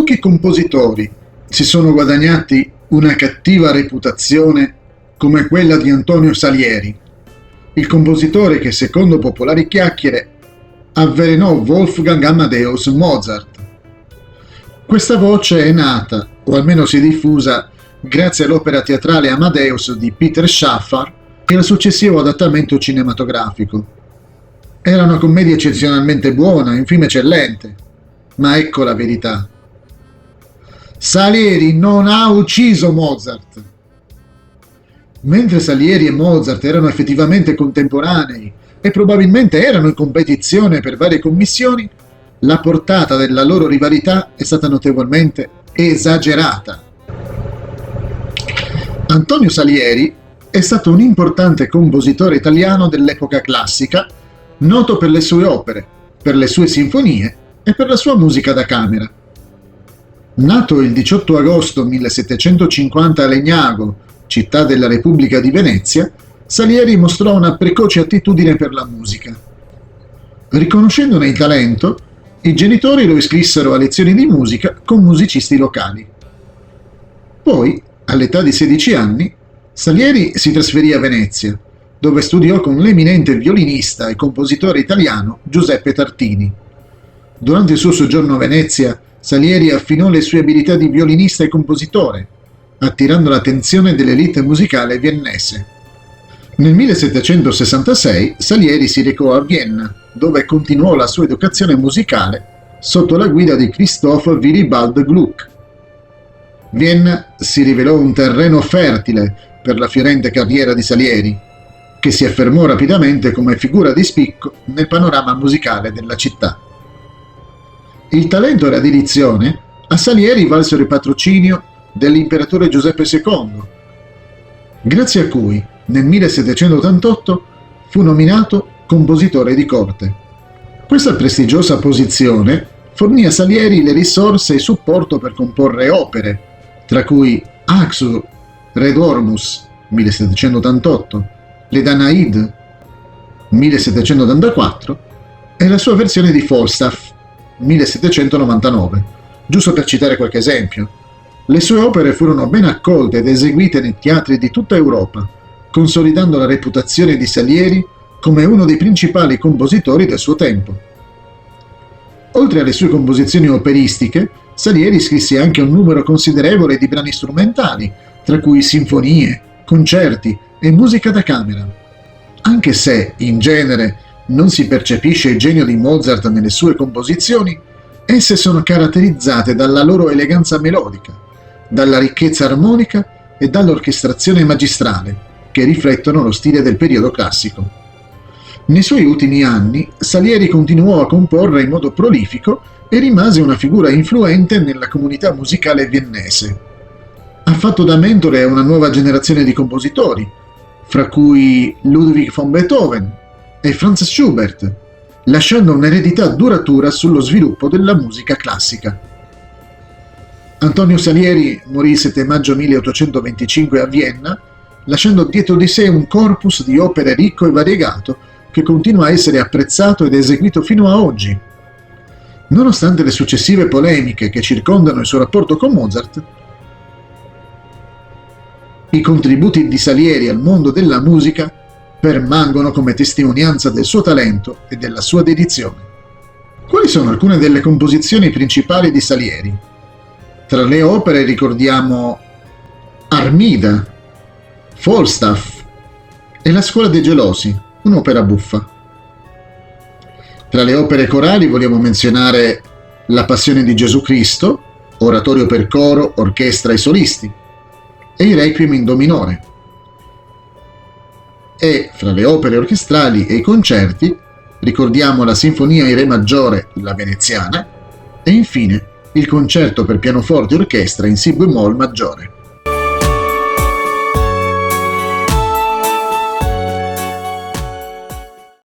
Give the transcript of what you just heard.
pochi compositori si sono guadagnati una cattiva reputazione come quella di Antonio Salieri, il compositore che, secondo popolari chiacchiere, avvelenò Wolfgang Amadeus Mozart. Questa voce è nata, o almeno si è diffusa, grazie all'opera teatrale Amadeus di Peter Shaffer e al successivo adattamento cinematografico. Era una commedia eccezionalmente buona, un film eccellente, ma ecco la verità. Salieri non ha ucciso Mozart. Mentre Salieri e Mozart erano effettivamente contemporanei e probabilmente erano in competizione per varie commissioni, la portata della loro rivalità è stata notevolmente esagerata. Antonio Salieri è stato un importante compositore italiano dell'epoca classica, noto per le sue opere, per le sue sinfonie e per la sua musica da camera. Nato il 18 agosto 1750 a Legnago, città della Repubblica di Venezia, Salieri mostrò una precoce attitudine per la musica. Riconoscendone il talento, i genitori lo iscrissero a lezioni di musica con musicisti locali. Poi, all'età di 16 anni, Salieri si trasferì a Venezia, dove studiò con l'eminente violinista e compositore italiano Giuseppe Tartini. Durante il suo soggiorno a Venezia, Salieri affinò le sue abilità di violinista e compositore, attirando l'attenzione dell'elite musicale viennese. Nel 1766 Salieri si recò a Vienna, dove continuò la sua educazione musicale sotto la guida di Christoph Willibald Gluck. Vienna si rivelò un terreno fertile per la fiorente carriera di Salieri, che si affermò rapidamente come figura di spicco nel panorama musicale della città. Il talento e la dedizione a Salieri valsero il patrocinio dell'imperatore Giuseppe II, grazie a cui nel 1788 fu nominato compositore di corte. Questa prestigiosa posizione fornì a Salieri le risorse e supporto per comporre opere, tra cui Axur Redormus 1788, Le Danaïde 1784 e la sua versione di Falstaff 1799, giusto per citare qualche esempio. Le sue opere furono ben accolte ed eseguite nei teatri di tutta Europa, consolidando la reputazione di Salieri come uno dei principali compositori del suo tempo. Oltre alle sue composizioni operistiche, Salieri scrisse anche un numero considerevole di brani strumentali, tra cui sinfonie, concerti e musica da camera. Anche se, in genere, non si percepisce il genio di Mozart nelle sue composizioni, esse sono caratterizzate dalla loro eleganza melodica, dalla ricchezza armonica e dall'orchestrazione magistrale, che riflettono lo stile del periodo classico. Nei suoi ultimi anni, Salieri continuò a comporre in modo prolifico e rimase una figura influente nella comunità musicale viennese. Ha fatto da mentore a una nuova generazione di compositori, fra cui Ludwig von Beethoven e Franz Schubert, lasciando un'eredità duratura sullo sviluppo della musica classica. Antonio Salieri morì il 7 maggio 1825 a Vienna, lasciando dietro di sé un corpus di opere ricco e variegato che continua a essere apprezzato ed eseguito fino a oggi. Nonostante le successive polemiche che circondano il suo rapporto con Mozart, i contributi di Salieri al mondo della musica permangono come testimonianza del suo talento e della sua dedizione. Quali sono alcune delle composizioni principali di Salieri? Tra le opere ricordiamo Armida, Falstaff e La scuola dei gelosi, un'opera buffa. Tra le opere corali vogliamo menzionare La passione di Gesù Cristo, oratorio per coro, orchestra e solisti, e i Requiem in do minore. E fra le opere orchestrali e i concerti ricordiamo la Sinfonia in Re maggiore, la veneziana, e infine il concerto per pianoforte e orchestra in Si bemoll maggiore.